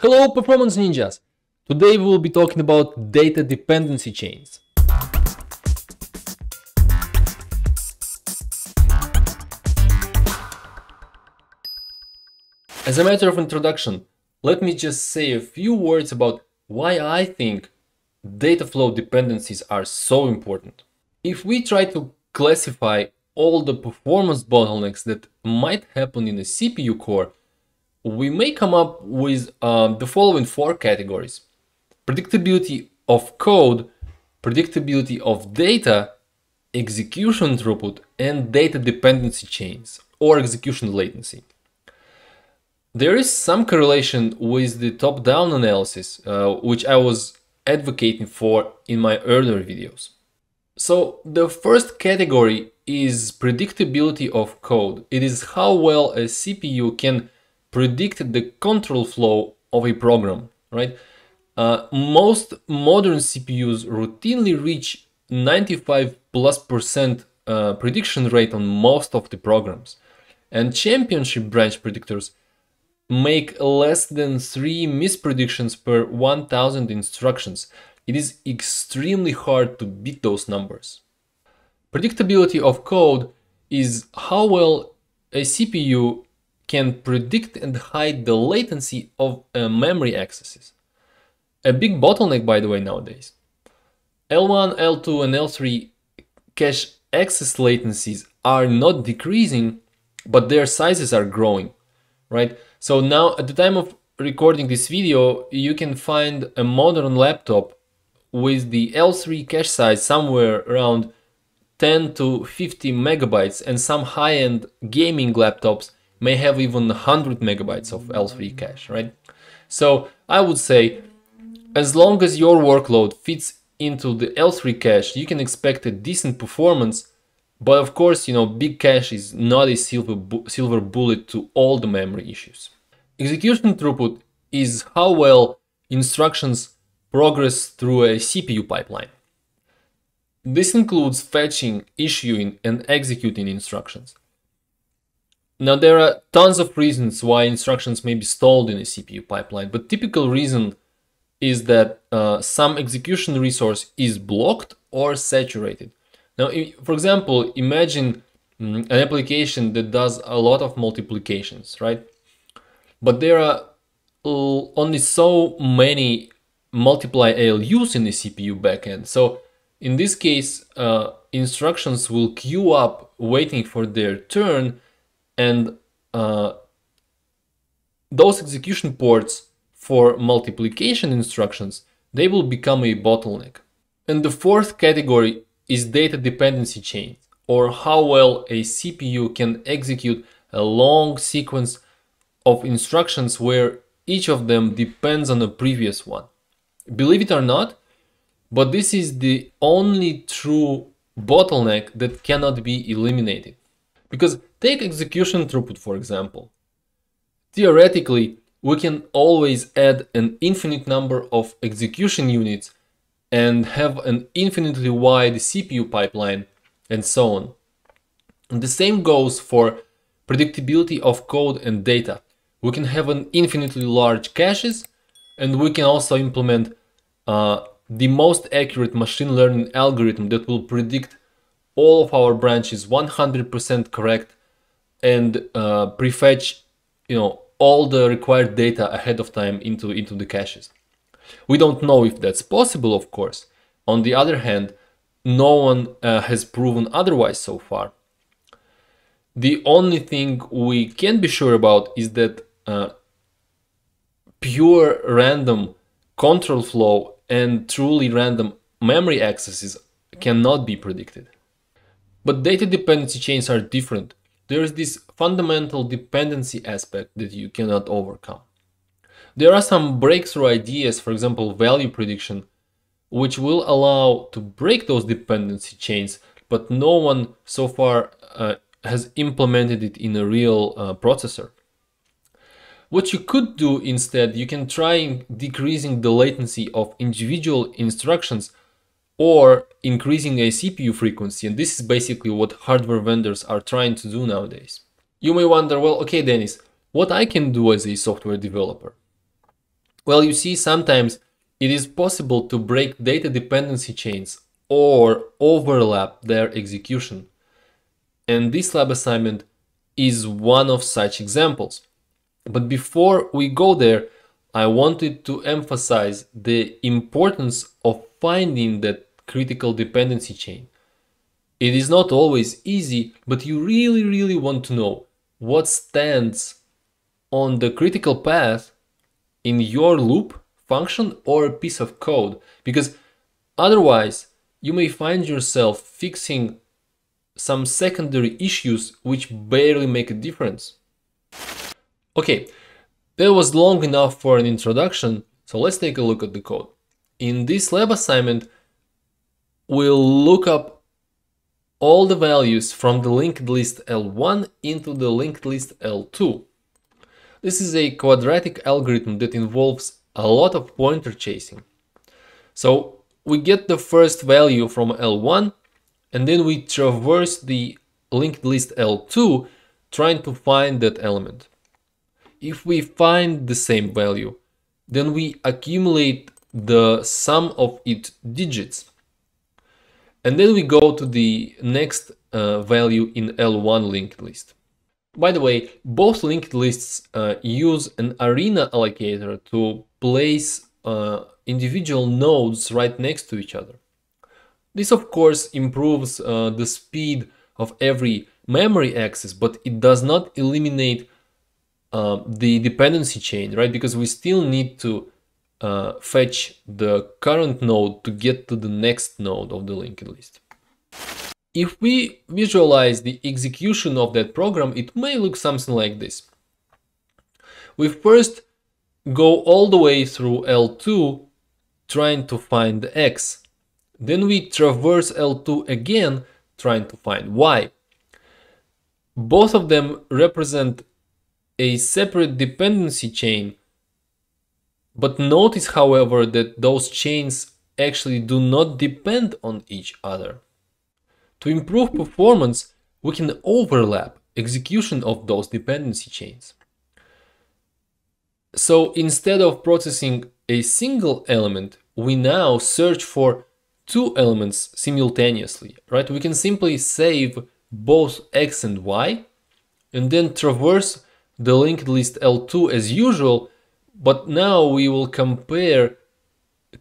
Hello performance ninjas! Today we will be talking about data dependency chains. As a matter of introduction, let me just say a few words about why I think data flow dependencies are so important. If we try to classify all the performance bottlenecks that might happen in a CPU core, we may come up with the following four categories: predictability of code, predictability of data, execution throughput, and data dependency chains or execution latency. There is some correlation with the top-down analysis, which I was advocating for in my earlier videos. So the first category is predictability of code. It is how well a CPU can predict the control flow of a program, right? Most modern CPUs routinely reach 95+% prediction rate on most of the programs, and championship branch predictors make less than 3 mispredictions per 1000 instructions. It is extremely hard to beat those numbers. Predictability of code is how well a CPU can predict and hide the latency of memory accesses. A big bottleneck, by the way, nowadays. L1, L2, and L3 cache access latencies are not decreasing, but their sizes are growing, right? So now, at the time of recording this video, you can find a modern laptop with the L3 cache size somewhere around 10 to 50 megabytes, and some high-end gaming laptops may have even 100 megabytes of L3 cache, right? So I would say, as long as your workload fits into the L3 cache, you can expect a decent performance. But of course, big cache is not a silver bullet to all the memory issues. Execution throughput is how well instructions progress through a CPU pipeline. This includes fetching, issuing, and executing instructions. Now, there are tons of reasons why instructions may be stalled in a CPU pipeline, but typical reason is that some execution resource is blocked or saturated. Now, for example, imagine an application that does a lot of multiplications, right? But there are only so many multiply ALUs in the CPU backend. So in this case, instructions will queue up waiting for their turn, and those execution ports for multiplication instructions, they will become a bottleneck. And the fourth category is data dependency chains, or how well a CPU can execute a long sequence of instructions where each of them depends on the previous one. Believe it or not, but this is the only true bottleneck that cannot be eliminated. Because take execution throughput, for example. Theoretically, we can always add an infinite number of execution units and have an infinitely wide CPU pipeline, and so on. And the same goes for predictability of code and data. We can have an infinitely large caches, and we can also implement the most accurate machine learning algorithm that will predict all of our branches 100% correct and prefetch, all the required data ahead of time into the caches. We don't know if that's possible, of course. On the other hand, no one has proven otherwise so far. The only thing we can be sure about is that pure random control flow and truly random memory accesses cannot be predicted. But data dependency chains are different. There is this fundamental dependency aspect that you cannot overcome. There are some breakthrough ideas, for example, value prediction, which will allow to break those dependency chains, but no one so far has implemented it in a real processor. What you could do instead, you can try decreasing the latency of individual instructions or increasing a CPU frequency, and this is basically what hardware vendors are trying to do nowadays. You may wonder, well, okay, Dennis, what I can do as a software developer? Well, you see, sometimes it is possible to break data dependency chains or overlap their execution. And this lab assignment is one of such examples. But before we go there, I wanted to emphasize the importance of finding that critical dependency chain. It is not always easy, but you really want to know what stands on the critical path in your loop, function, or a piece of code, because otherwise you may find yourself fixing some secondary issues which barely make a difference. Okay, that was long enough for an introduction, so let's take a look at the code. In this lab assignment, we'll look up all the values from the linked list L1 into the linked list L2. This is a quadratic algorithm that involves a lot of pointer chasing. So we get the first value from L1 and then we traverse the linked list L2 trying to find that element. If we find the same value, then we accumulate the sum of its digits. And then we go to the next value in L1 linked list. By the way, both linked lists use an arena allocator to place individual nodes right next to each other. This of course improves the speed of every memory access, but it does not eliminate the dependency chain, right? Because we still need to fetch the current node to get to the next node of the linked list. If we visualize the execution of that program, it may look something like this. We first go all the way through L2 trying to find the X. Then we traverse L2 again trying to find Y. Both of them represent a separate dependency chain, but notice, however, that those chains actually do not depend on each other. To improve performance, we can overlap execution of those dependency chains. So instead of processing a single element, we now search for two elements simultaneously, right? We can simply save both X and Y and then traverse the linked list L2 as usual, but now we will compare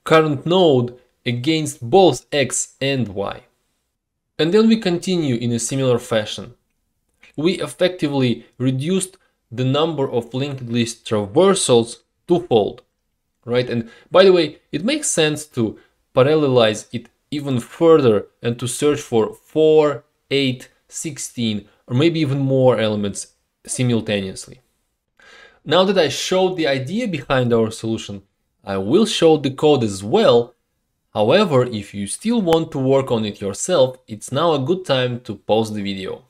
current node against both X and Y. And then we continue in a similar fashion. We effectively reduced the number of linked list traversals twofold, right? And by the way, it makes sense to parallelize it even further and to search for 4, 8, 16, or maybe even more elements simultaneously. Now that I showed the idea behind our solution, I will show the code as well. However, if you still want to work on it yourself, it's now a good time to pause the video.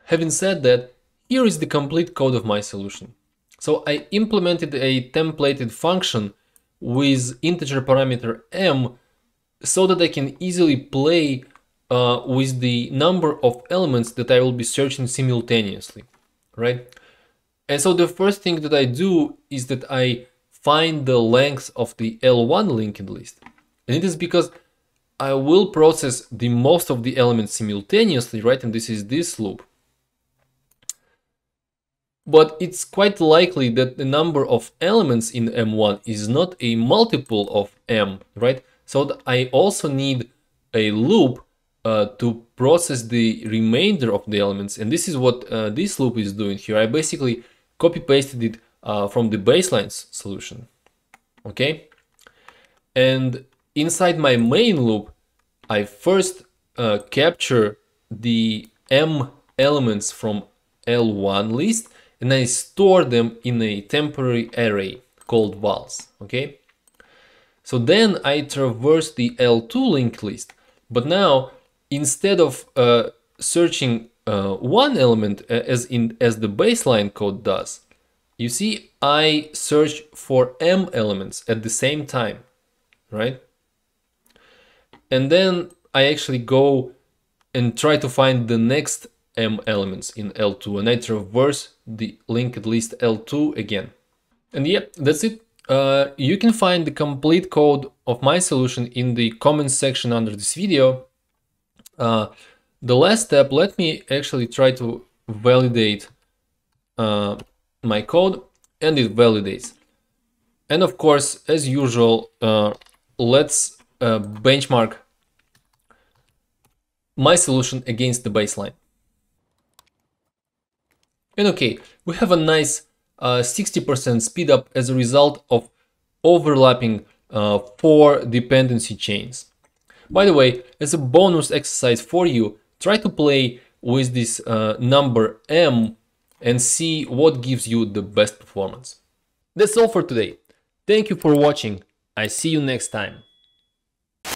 Having said that, here is the complete code of my solution. So I implemented a templated function with integer parameter m so that I can easily play with the number of elements that I will be searching simultaneously, right? And so the first thing that I do is that I find the length of the L1 linked list. And it is because I will process the most of the elements simultaneously, right? And this is this loop. But it's quite likely that the number of elements in M1 is not a multiple of M, right? So I also need a loop to process the remainder of the elements. And this is what this loop is doing here. I basically copy-pasted it from the baseline solution, okay? And inside my main loop, I first capture the M elements from L1 list and I store them in a temporary array called vals, okay? So then I traverse the L2 linked list, but now instead of searching one element as the baseline code does, you see I search for M elements at the same time, right? And then I actually go and try to find the next M elements in L2 and I traverse the linked list L2 again. And yeah, that's it. You can find the complete code of my solution in the comments section under this video. The last step, let me actually try to validate my code, and it validates. And of course, as usual, let's benchmark my solution against the baseline. And okay, we have a nice 60% speed up as a result of overlapping 4 dependency chains. By the way, as a bonus exercise for you, try to play with this number m and see what gives you the best performance. That's all for today. Thank you for watching. I see you next time.